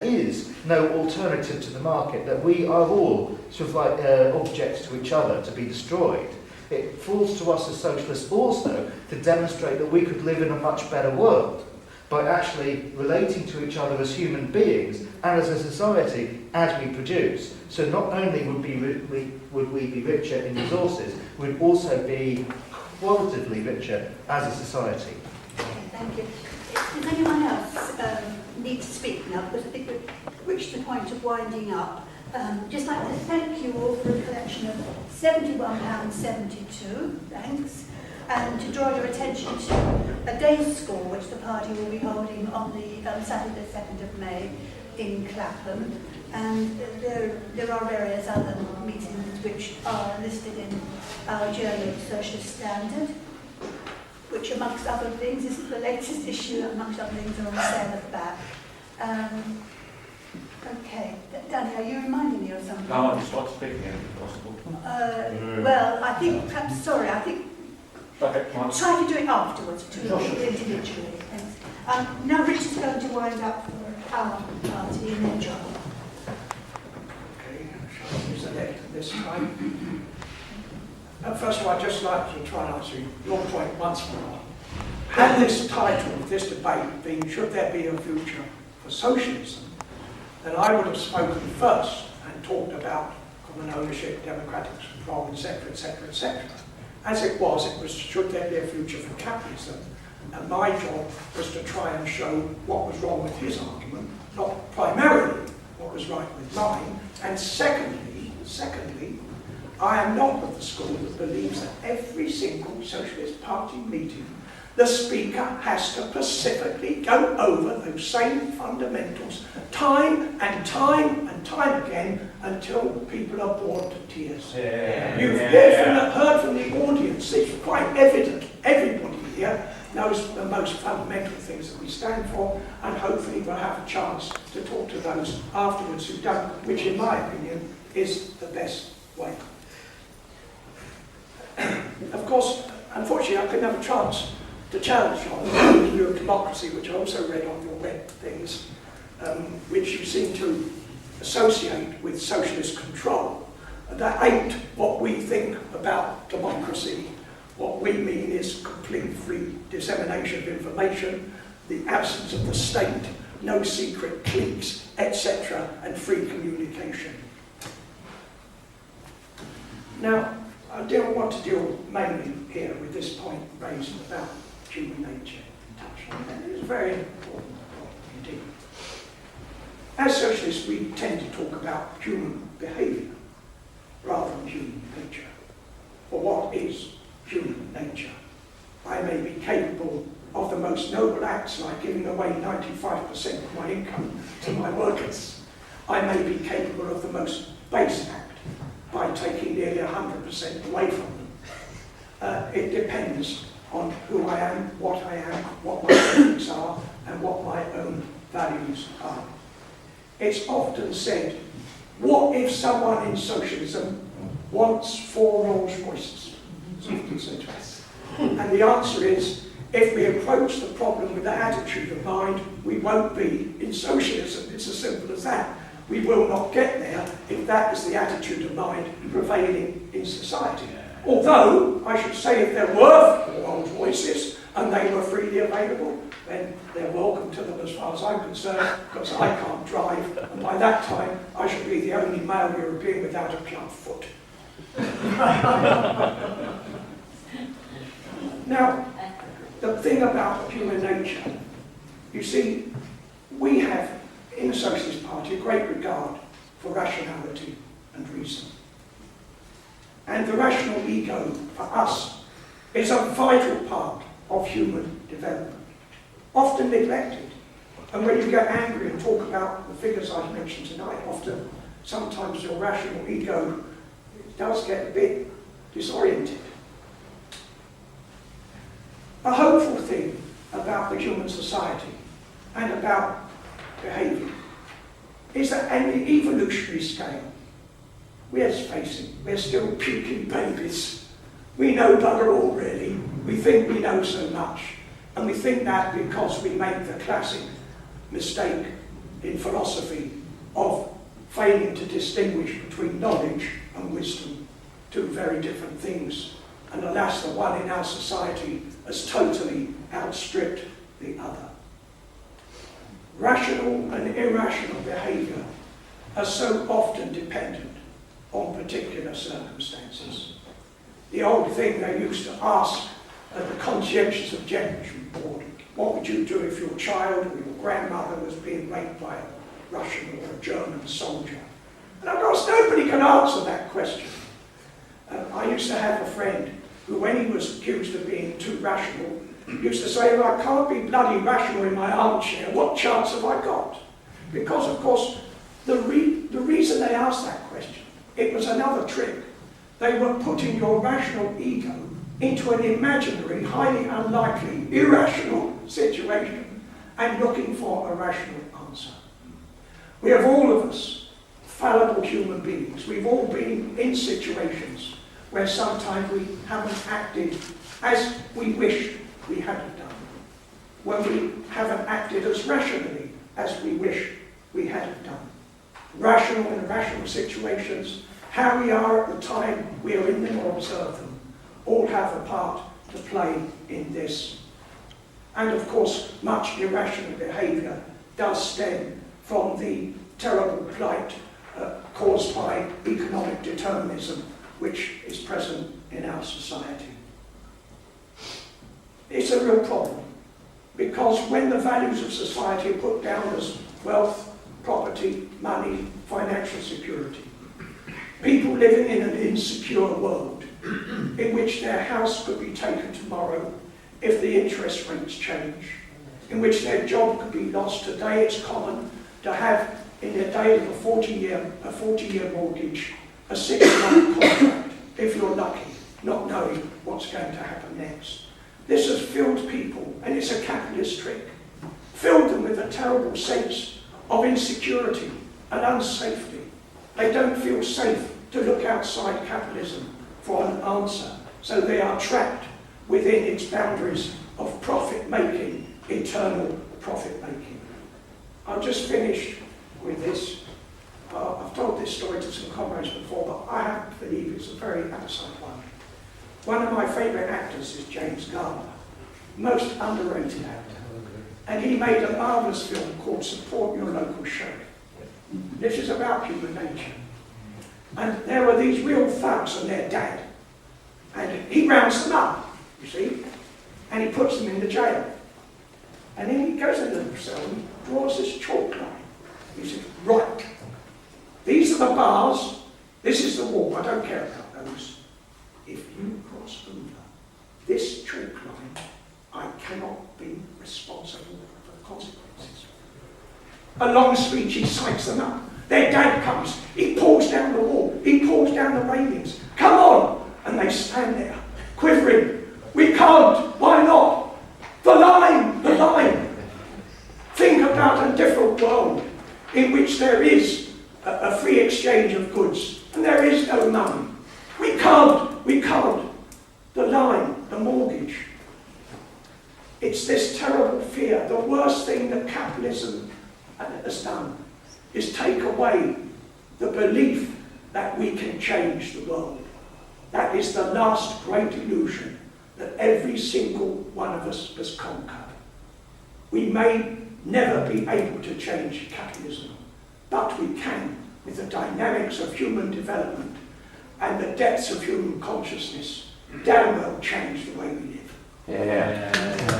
is no alternative to the market, that we are all sort of like objects to each other to be destroyed. It falls to us as socialists also to demonstrate that we could live in a much better world by actually relating to each other as human beings and as a society as we produce. So not only would we be richer in resources, we'd also be qualitatively richer as a society. Okay, thank you. Does anyone else need to speak now? Because I think we've reached the point of winding up. Just like to thank you all for a collection of £71.72, thanks, and to draw your attention to a day school which the party will be holding on the Saturday the 2nd of May in Clapham. And there are various other meetings which are listed in our journal, Socialist Standard, which amongst other things is the latest issue, amongst other things are on sale at the back. Okay, Danny, are you reminding me of something? No, I just want to speak again if possible. Well, I think, perhaps, sorry, I think, Okay, try to do it afterwards, individually. Thanks. Now Rich is going to wind up for our party and then John. Okay, shall I use the left this time? First of all, I'd just like to try and answer your point once more. Had this title of this debate been, should there be a future for socialism, then I would have spoken first and talked about common ownership, democratic control, etc., etc., etc. As it was, should there be a future for capitalism? And my job was to try and show what was wrong with his argument, not primarily what was right with mine. And secondly, I am not of the school that believes that every single Socialist Party meeting, the speaker has to specifically go over those same fundamentals time and time and time again until people are bored to tears. You've heard from the audience, it's quite evident, everybody here knows the most fundamental things that we stand for, and hopefully we'll have a chance to talk to those afterwards who don't, which in my opinion is the best way. Of course, unfortunately I couldn't have a chance to challenge you on the view of democracy, which I also read on your web things, which you seem to associate with socialist control. That ain't what we think about democracy. What we mean is complete free dissemination of information, the absence of the state, no secret cliques, etc., and free communication. Now, I want to deal mainly here with this point raised about human nature. Touch on that. It is a very important point indeed. As socialists, we tend to talk about human behaviour rather than human nature. For what is human nature? I may be capable of the most noble acts, like giving away 95% of my income to my workers. I may be capable of the most base act, by taking nearly 100% away from them. It depends on who I am, what my ethics are, and what my own values are. It's often said, what if someone in socialism wants 4 Rolls Royces? It's often said to us. And the answer is, if we approach the problem with that attitude of mind, we won't be in socialism. It's as simple as that. We will not get there if that is the attitude of mind prevailing in society. Although, I should say, if there were 4 Rolls Royces and they were freely available, then they're welcome to them as far as I'm concerned, because I can't drive, and by that time I should be the only male European without a club foot. Now, the thing about human nature, you see, we have in the Socialist Party a great regard for rationality and reason. And the rational ego, for us, is a vital part of human development, often neglected. And when you get angry and talk about the figures I've mentioned tonight, sometimes your rational ego does get a bit disoriented. A hopeful thing about the human society and about behaviour is that on the evolutionary scale, we're facing, we're still puking babies. We know bugger all really. We think we know so much. And we think that because we make the classic mistake in philosophy of failing to distinguish between knowledge and wisdom, two very different things. And alas, the one in our society has totally outstripped the other. Rational and irrational behaviour are so often dependent on particular circumstances. The old thing they used to ask at the conscientious objection board, what would you do if your child or your grandmother was being raped by a Russian or a German soldier? And of course nobody can answer that question. I used to have a friend who, when he was accused of being too rational, used to say, well, I can't be bloody rational in my armchair, what chance have I got? Because of course the reason they asked that question, it was another trick. They were putting your rational ego into an imaginary, highly unlikely, irrational situation and looking for a rational answer. We have all of us fallible human beings. We've all been in situations where sometimes we haven't acted as we wish we had done, when we haven't acted as rationally as we wish we had done. Rational and irrational situations, how we are at the time we are in them or observe them, all have a part to play in this. And of course, much irrational behaviour does stem from the terrible plight caused by economic determinism, which is present in our society. It's a real problem, because when the values of society are put down as wealth, property, money, financial security, people living in an insecure world in which their house could be taken tomorrow if the interest rates change, in which their job could be lost. Today it's common to have in the day of a 40-year mortgage, a 6-month contract, if you're lucky, not knowing what's going to happen next. This has filled people, and it's a capitalist trick, filled them with a terrible sense of insecurity and unsafety. They don't feel safe to look outside capitalism for an answer, so they are trapped within its boundaries of profit-making, eternal profit-making. I'll just finish with this. I've told this story to some comrades before, but I happen to believe it's a very absent one. One of my favourite actors is James Garner, most underrated actor. And he made a marvellous film called Support Your Local Sheriff. This is about human nature. And there were these real thugs and their dad. And he rounds them up, you see, and he puts them in the jail. And then he goes into the cell and he draws this chalk line. He says, right, these are the bars, this is the wall, I don't care about those. If you cross over this chalk line, I cannot be responsible for the consequences. A long speech, he psychs them up. Their dad comes, he pulls down the wall, he pulls down the railings. Come on! And they stand there, quivering. We can't, why not? The line, the line. Think about a different world in which there is a free exchange of goods and there is no money. We can't. The line, the mortgage. It's this terrible fear. The worst thing that capitalism has done is take away the belief that we can change the world. That is the last great illusion that every single one of us has conquered. We may never be able to change capitalism, but we can, with the dynamics of human development and the depths of human consciousness, damn well change the way we live. Yeah.